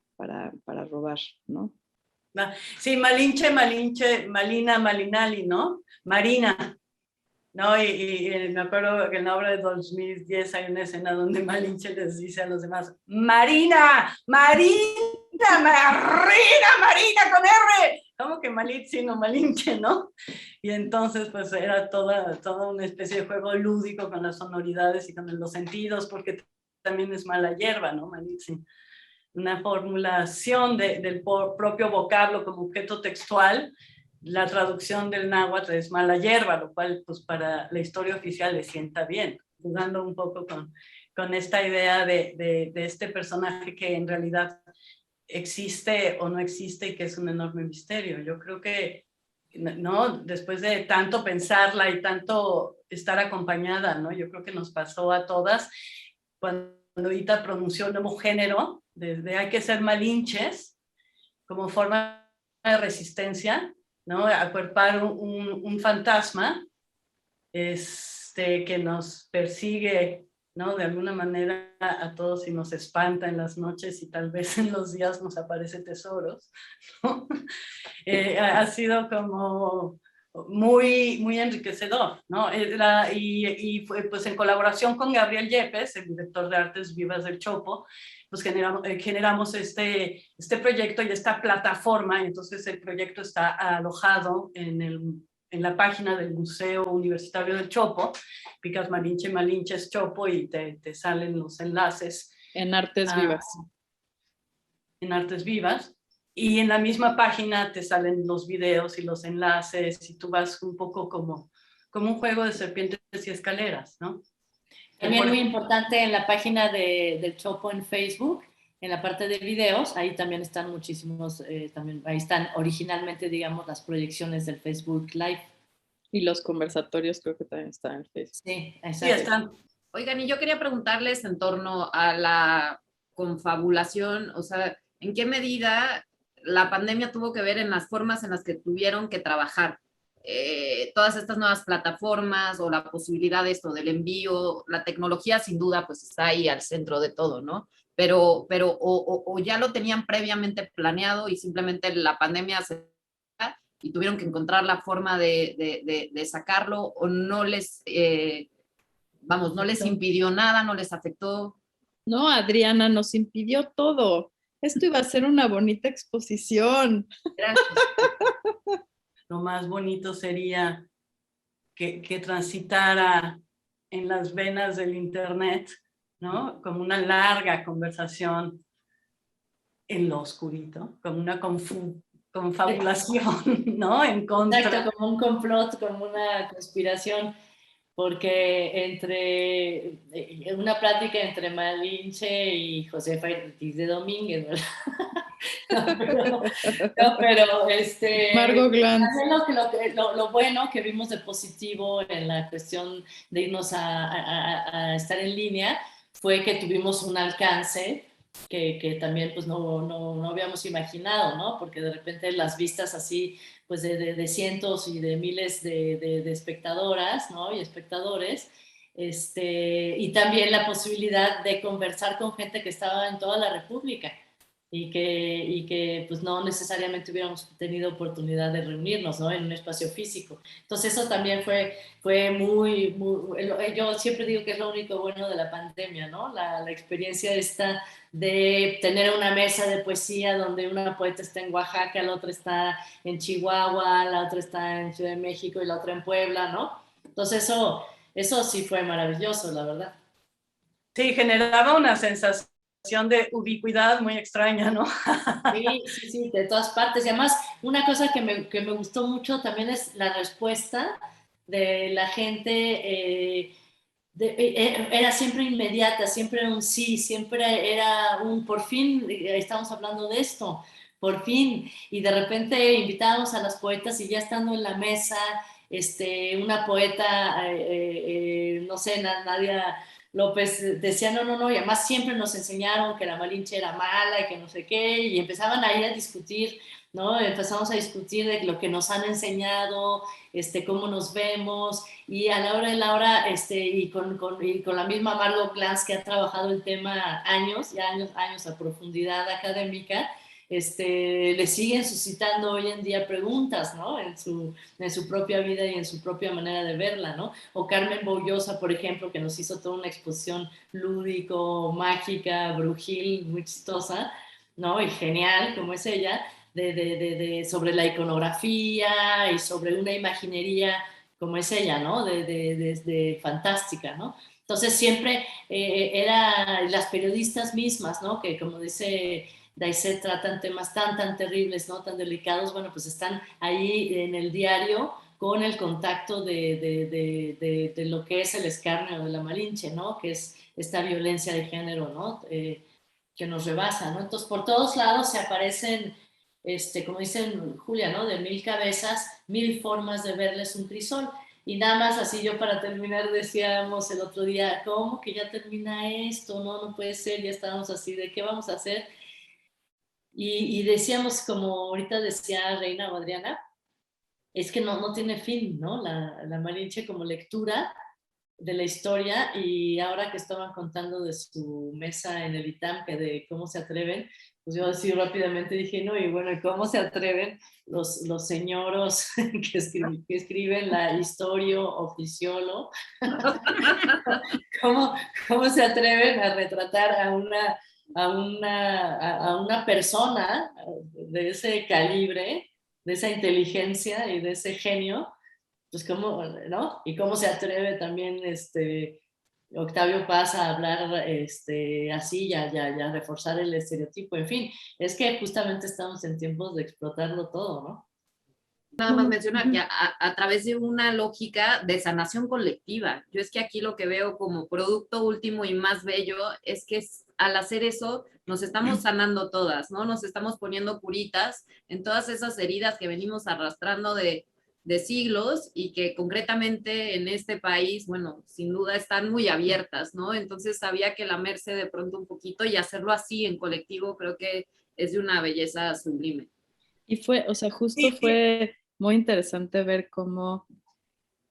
robar, ¿no? Sí, Malinche, Malinche, Malina, Malinali, ¿no? Marina, ¿no? Y me acuerdo que en la obra de 2010 hay una escena donde Malinche les dice a los demás, Marina, Marina, Marina, Marina, con R. ¿Cómo que Malinche, no Malinche, no? Y entonces pues era toda una especie de juego lúdico con las sonoridades y con los sentidos, porque también es mala hierba, ¿no? Malinche. Una formulación del propio vocablo como objeto textual. La traducción del náhuatl es mala hierba, lo cual pues para la historia oficial le sienta bien, jugando un poco con esta idea de este personaje que en realidad existe o no existe y que es un enorme misterio. Yo creo que, ¿no? Después de tanto pensarla y tanto estar acompañada, ¿no? Yo creo que nos pasó a todas cuando Ita pronunció un nuevo género, desde hay que ser malinches, como forma de resistencia, ¿no? Acuerpar un fantasma que nos persigue, ¿no? De alguna manera a todos y nos espanta en las noches y tal vez en los días nos aparece tesoros, ¿no? Ha sido como muy, muy enriquecedor, ¿no? Y pues en colaboración con Gabriel Yepes, el director de Artes Vivas del Chopo, pues generamos este proyecto y esta plataforma. Entonces el proyecto está alojado en la página del Museo Universitario del Chopo, picas Malinche, Malinches, Chopo y te salen los enlaces. En Artes Vivas. En Artes Vivas. Y en la misma página te salen los videos y los enlaces y tú vas un poco como un juego de serpientes y escaleras, ¿no? También muy importante en la página del Chopo en Facebook, en la parte de videos, ahí también están muchísimos, ahí están originalmente, digamos, las proyecciones del Facebook Live. Y los conversatorios creo que también están en Facebook. Sí, exacto. Sí, están. Oigan, y yo quería preguntarles en torno a la confabulación, o sea, ¿en qué medida la pandemia tuvo que ver en las formas en las que tuvieron que trabajar? Todas estas nuevas plataformas o la posibilidad de esto del envío, la tecnología sin duda pues está ahí al centro de todo, ¿no? Pero o ya lo tenían previamente planeado y simplemente la pandemia se y tuvieron que encontrar la forma de sacarlo, o no les, no les impidió nada, no les afectó. No, Adriana, nos impidió todo. Esto iba a ser una bonita exposición. Gracias. Lo más bonito sería que transitara en las venas del internet, ¿no? Como una larga conversación en lo oscurito, como una confabulación, ¿no? En contra. Exacto, como un complot, como una conspiración, porque entre una plática entre Malinche y Josefa Ortiz de Domínguez, ¿verdad? pero Margot Glantz. Lo bueno que vimos de positivo en la cuestión de irnos a estar en línea fue que tuvimos un alcance que también pues no habíamos imaginado, ¿no? Porque de repente las vistas así pues de cientos y de miles de espectadoras, ¿no? Y espectadores, y también la posibilidad de conversar con gente que estaba en toda la República y que pues no necesariamente hubiéramos tenido oportunidad de reunirnos, ¿no? En un espacio físico. Entonces eso también fue muy, yo siempre digo que es lo único bueno de la pandemia, ¿no? La experiencia esta de tener una mesa de poesía donde una poeta está en Oaxaca, la otra está en Chihuahua, la otra está en Ciudad de México y la otra en Puebla, ¿no? Entonces eso sí fue maravilloso, la verdad. Sí, generaba una sensación de ubicuidad muy extraña, ¿no? Sí, de todas partes. Y además, una cosa que me gustó mucho también es la respuesta de la gente era siempre inmediata, siempre era un sí, siempre era un por fin, estamos hablando de esto, por fin, y de repente invitábamos a las poetas y ya estando en la mesa, una poeta, no sé, Nadia López decía no, y además siempre nos enseñaron que la Malinche era mala y que no sé qué, y empezaban ahí a discutir, ¿no? Empezamos a discutir de lo que nos han enseñado, cómo nos vemos, y a la hora de la hora, y con la misma Margot Glantz, que ha trabajado el tema años a profundidad académica, le siguen suscitando hoy en día preguntas, ¿no? En su propia vida y en su propia manera de verla, ¿no? O Carmen Boullosa, por ejemplo, que nos hizo toda una exposición lúdico, mágica, brujil, muy chistosa, ¿no? Y genial, como es ella, sobre la iconografía y sobre una imaginería como es ella, ¿no? De fantástica, ¿no? Entonces siempre era las periodistas mismas, ¿no? Que como dice Daisy, tratan temas tan terribles, ¿no? Tan delicados, bueno, pues están ahí en el diario con el contacto de lo que es el escarnio de la Malinche, ¿no? Que es esta violencia de género, ¿no? Que nos rebasa, ¿no? Entonces, por todos lados se aparecen, como dicen Julia, ¿no? De 1000 cabezas, 1000 formas de verles un crisol. Y nada más así yo para terminar decíamos el otro día, ¿cómo que ya termina esto? No puede ser, ya estábamos así, ¿de qué vamos a hacer? Y decíamos, como ahorita decía Reina o Adriana, es que no tiene fin, ¿no? La Malinche como lectura de la historia, y ahora que estaban contando de su mesa en el ITAM, que de cómo se atreven, pues yo así rápidamente dije, no, y bueno, ¿cómo se atreven los señoros que escriben la historia oficiolo? ¿Cómo se atreven a retratar a una persona de ese calibre, de esa inteligencia y de ese genio? Pues cómo, ¿no? Y cómo se atreve también Octavio Paz a hablar así, ya reforzar el estereotipo, en fin, es que justamente estamos en tiempos de explotarlo todo, ¿no? Nada más mencionar que a través de una lógica de sanación colectiva. Yo es que aquí lo que veo como producto último y más bello es que al hacer eso nos estamos sanando todas, ¿no? Nos estamos poniendo curitas en todas esas heridas que venimos arrastrando de siglos y que concretamente en este país, bueno, sin duda están muy abiertas, ¿no? Entonces había que lamerse de pronto un poquito y hacerlo así en colectivo creo que es de una belleza sublime. Y fue, o sea, justo fue muy interesante ver cómo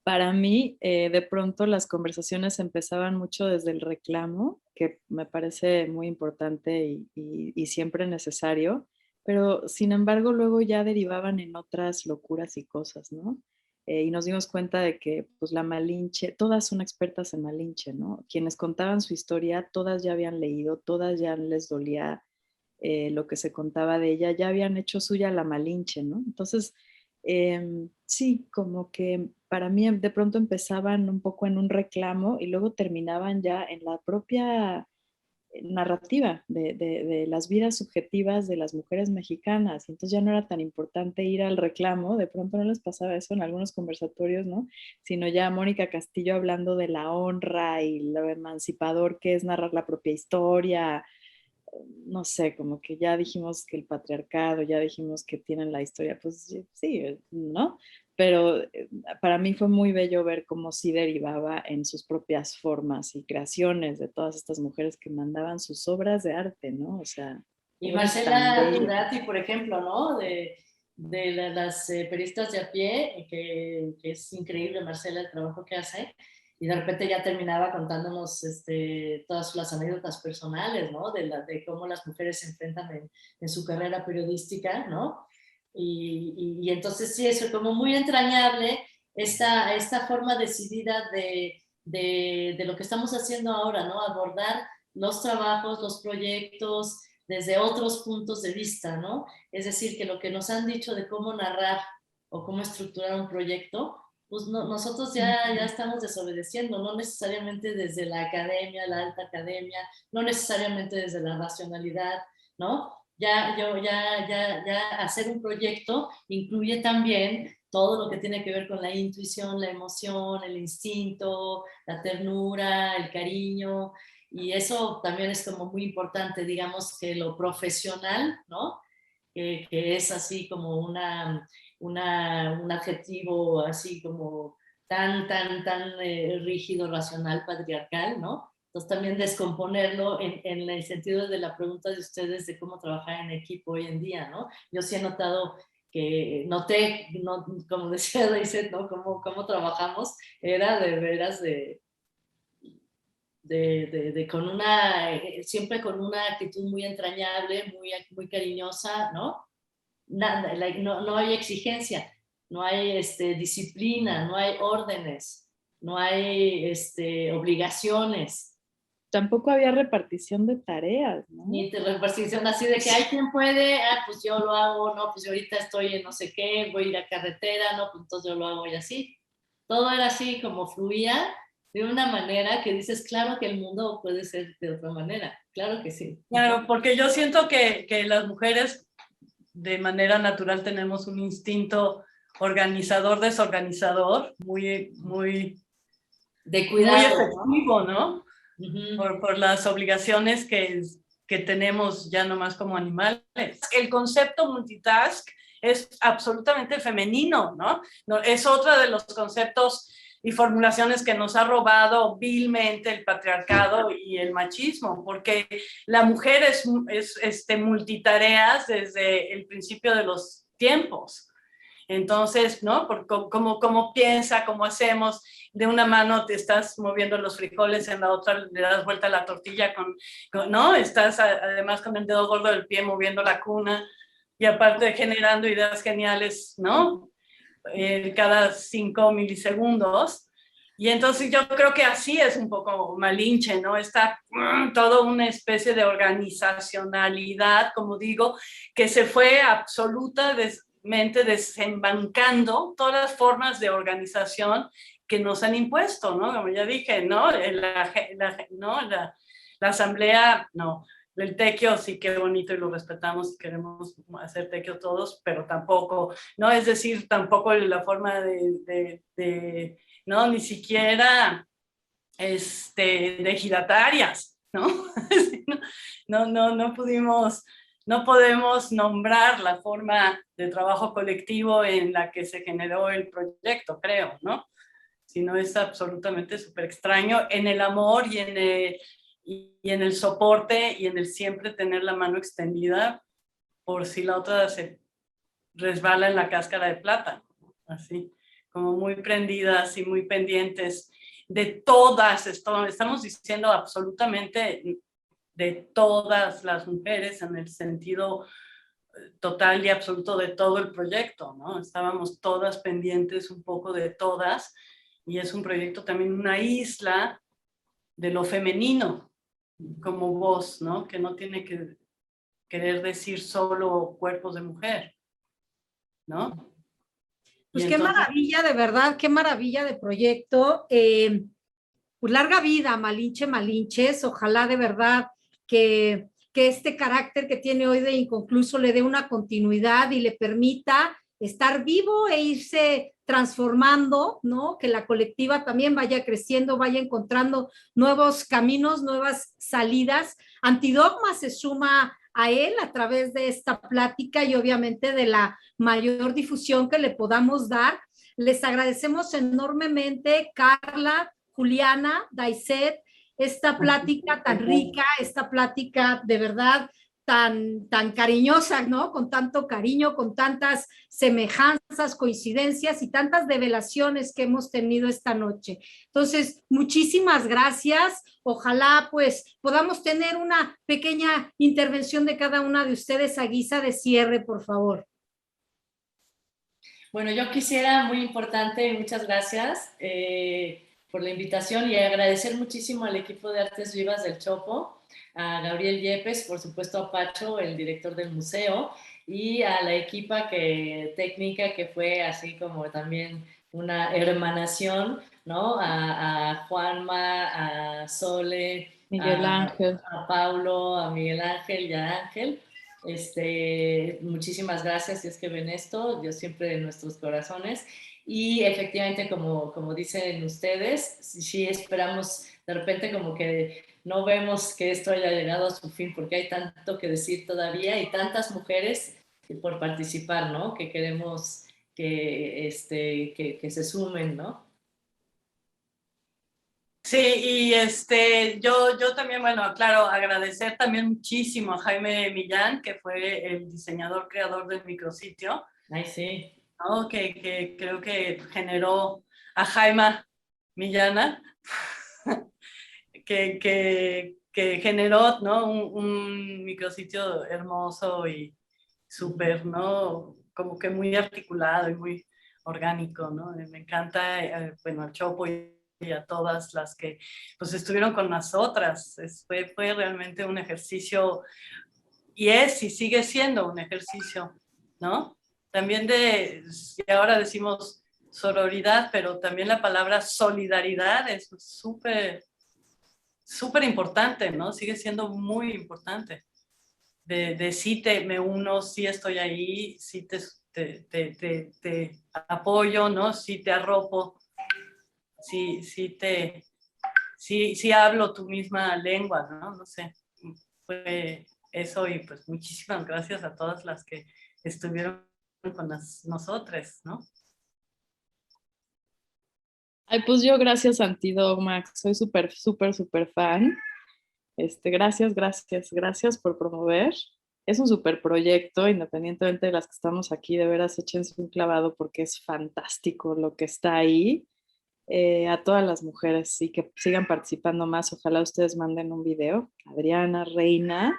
para mí de pronto las conversaciones empezaban mucho desde el reclamo, que me parece muy importante y siempre necesario, pero sin embargo luego ya derivaban en otras locuras y cosas, ¿no? Y nos dimos cuenta de que pues la Malinche, todas son expertas en Malinche, ¿no? Quienes contaban su historia, todas ya habían leído, todas ya les dolía lo que se contaba de ella, ya habían hecho suya la Malinche, ¿no? Entonces, sí, como que para mí de pronto empezaban un poco en un reclamo y luego terminaban ya en la propia narrativa de las vidas subjetivas de las mujeres mexicanas. Y entonces ya no era tan importante ir al reclamo, de pronto no les pasaba eso en algunos conversatorios, ¿no? Sino ya Mónica Castillo hablando de la honra y lo emancipador que es narrar la propia historia, no sé, como que ya dijimos que el patriarcado, ya dijimos que tienen la historia, pues sí, ¿no? Pero para mí fue muy bello ver cómo sí derivaba en sus propias formas y creaciones de todas estas mujeres que mandaban sus obras de arte, ¿no? O sea, y Marcela Turati, por ejemplo, ¿no? Las periodistas de a pie, que es increíble, Marcela, el trabajo que hace, y de repente ya terminaba contándonos todas las anécdotas personales, ¿no? De cómo las mujeres se enfrentan en su carrera periodística, ¿no? Y entonces sí, eso como muy entrañable, esta forma decidida de lo que estamos haciendo ahora, ¿no? Abordar los trabajos, los proyectos desde otros puntos de vista, ¿no? Es decir, que lo que nos han dicho de cómo narrar o cómo estructurar un proyecto, pues nosotros ya estamos desobedeciendo, no necesariamente desde la academia, la alta academia, no necesariamente desde la racionalidad, ¿no? Ya hacer un proyecto incluye también todo lo que tiene que ver con la intuición, la emoción, el instinto, la ternura, el cariño, y eso también es como muy importante, digamos que lo profesional, ¿no? Que es así como un adjetivo así como tan rígido, racional, patriarcal, ¿no? Entonces también descomponerlo en el sentido de la pregunta de ustedes de cómo trabajar en equipo hoy en día, ¿no? Yo sí he notado como decía Daisy, ¿no? Cómo trabajamos, era de veras con siempre con una actitud muy entrañable, muy cariñosa, ¿no? Nada, no hay exigencia, no hay disciplina, no hay órdenes, no hay obligaciones. Tampoco había repartición de tareas, ¿no? Ni repartición así de que hay quien puede, pues yo lo hago, no, pues yo ahorita estoy en no sé qué, voy a ir a carretera, no, pues entonces yo lo hago y así. Todo era así como fluía de una manera que dices, claro que el mundo puede ser de otra manera, claro que sí. Claro, porque yo siento que las mujeres de manera natural tenemos un instinto organizador, desorganizador, muy de cuidado, muy efectivo, ¿no? Uh-huh. Por las obligaciones que tenemos ya nomás como animales. El concepto multitask es absolutamente femenino, ¿no? Es otro de los conceptos y formulaciones que nos ha robado vilmente el patriarcado y el machismo, porque la mujer es multitareas desde el principio de los tiempos. Entonces, ¿no? Cómo piensa, cómo hacemos, de una mano te estás moviendo los frijoles, en la otra le das vuelta a la tortilla, ¿no? Estás además con el dedo gordo del pie moviendo la cuna y aparte generando ideas geniales, ¿no? Cada 5 milisegundos. Y entonces yo creo que así es un poco Malinche, ¿no? Está toda una especie de organizacionalidad, como digo, que se fue absolutamente desembancando todas las formas de organización que nos han impuesto, ¿no? Como ya dije, ¿no? La asamblea, no. El tequio sí que bonito y lo respetamos, queremos hacer tequio todos, pero tampoco, ¿no? Es decir, tampoco la forma no, ni siquiera de ejidatarias, ¿no? No podemos nombrar la forma de trabajo colectivo en la que se generó el proyecto, creo, ¿no? Sino es absolutamente súper extraño en el amor y en el soporte y en el siempre tener la mano extendida por si la otra se resbala en la cáscara de plata, así, como muy prendidas y muy pendientes de todas, estamos diciendo absolutamente de todas las mujeres en el sentido total y absoluto de todo el proyecto, ¿no? Estábamos todas pendientes un poco de todas y es un proyecto también una isla de lo femenino, como voz, ¿no? Que no tiene que querer decir solo cuerpos de mujer, ¿no? Pues qué maravilla, de verdad, qué maravilla de proyecto. Pues larga vida, Malinches. Ojalá de verdad que este carácter que tiene hoy de inconcluso le dé una continuidad y le permita estar vivo e irse transformando, ¿no? Que la colectiva también vaya creciendo, vaya encontrando nuevos caminos, nuevas salidas. Antidogma se suma a él a través de esta plática y obviamente de la mayor difusión que le podamos dar. Les agradecemos enormemente, Carla, Juliana, Daiset, esta plática tan rica, esta plática de verdad tan cariñosa, ¿no? Con tanto cariño, con tantas semejanzas, coincidencias y tantas develaciones que hemos tenido esta noche. Entonces, muchísimas gracias. Ojalá pues podamos tener una pequeña intervención de cada una de ustedes a guisa de cierre, por favor. Bueno, yo quisiera, muy importante, muchas gracias por la invitación y agradecer muchísimo al equipo de Artes Vivas del Chopo, a Gabriel Yepes, por supuesto a Pacho, el director del museo, y a la equipa técnica que fue así como también una hermanación, ¿no? A Juanma, a Sole, Miguel Ángel, a Paulo, a Miguel Ángel y a Ángel. Muchísimas gracias si es que ven esto, Dios siempre en nuestros corazones. Y efectivamente, como dicen ustedes, sí esperamos, de repente como que no vemos que esto haya llegado a su fin, porque hay tanto que decir todavía y tantas mujeres por participar, ¿no? Que queremos que se sumen, ¿no? Sí, y yo también, bueno, claro, agradecer también muchísimo a Jaime Millán, que fue el diseñador creador del micrositio, Ay, sí. ¿no? Que creo que generó a Jaime Millana, que generó, ¿no? Un micrositio hermoso y súper, ¿no? Como que muy articulado y muy orgánico, ¿no? Me encanta, bueno, al Chopo y a todas las que pues estuvieron con nosotras. Fue realmente un ejercicio, y es y sigue siendo un ejercicio, ¿no? También y ahora decimos sororidad, pero también la palabra solidaridad es súper, súper importante, ¿no? Sigue siendo muy importante. De sí me uno, sí estoy ahí, sí te apoyo, ¿no? Sí te arropo, sí hablo tu misma lengua, ¿no? No sé, fue eso y pues muchísimas gracias a todas las que estuvieron con nosotras, ¿no? Ay, pues yo gracias Antidogma, soy súper, súper, súper fan. Gracias por promover. Es un súper proyecto, independientemente de las que estamos aquí, de veras échense un clavado porque es fantástico lo que está ahí. A todas las mujeres y que sigan participando más. Ojalá ustedes manden un video. Adriana, Reina,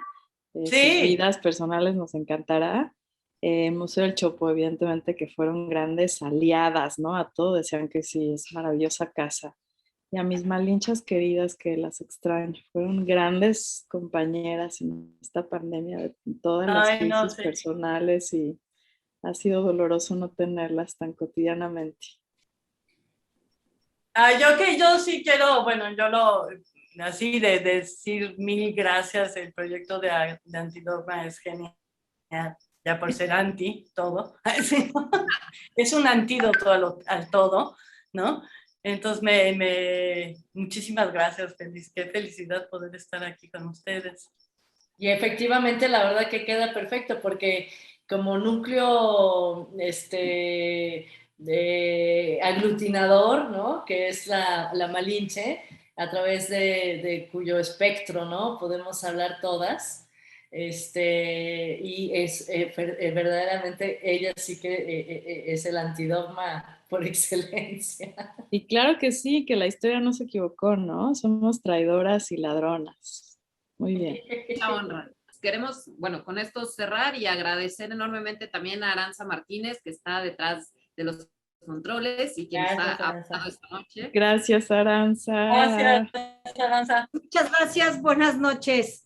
sus Sí, vidas personales nos encantará. Museo del Chopo, evidentemente, que fueron grandes aliadas, ¿no? A todo decían que sí, es maravillosa casa. Y a mis malinchas queridas que las extraño, fueron grandes compañeras en esta pandemia de todas las ay, no crisis sé. personales y ha sido doloroso no tenerlas tan cotidianamente. Yo sí quiero, bueno, así de decir mil gracias, el proyecto de Antidogma es genial, ya por ser anti todo, sí, es un antídoto al todo, ¿no? Entonces, muchísimas gracias, qué felicidad poder estar aquí con ustedes. Y efectivamente, la verdad que queda perfecto porque como núcleo aglutinador, ¿no? Que es la Malinche, a través de cuyo espectro, ¿no? Podemos hablar todas. Y es verdaderamente ella sí que es el antidogma por excelencia. Y claro que sí, que la historia no se equivocó, ¿no? Somos traidoras y ladronas. Muy bien. Mucha honra. Queremos, bueno, con esto cerrar y agradecer enormemente también a Aranza Martínez, que está detrás de los controles y quien Gracias, está Aranza. apoyando esta noche. Gracias, Aranza. Gracias, Aranza. Muchas gracias, buenas noches.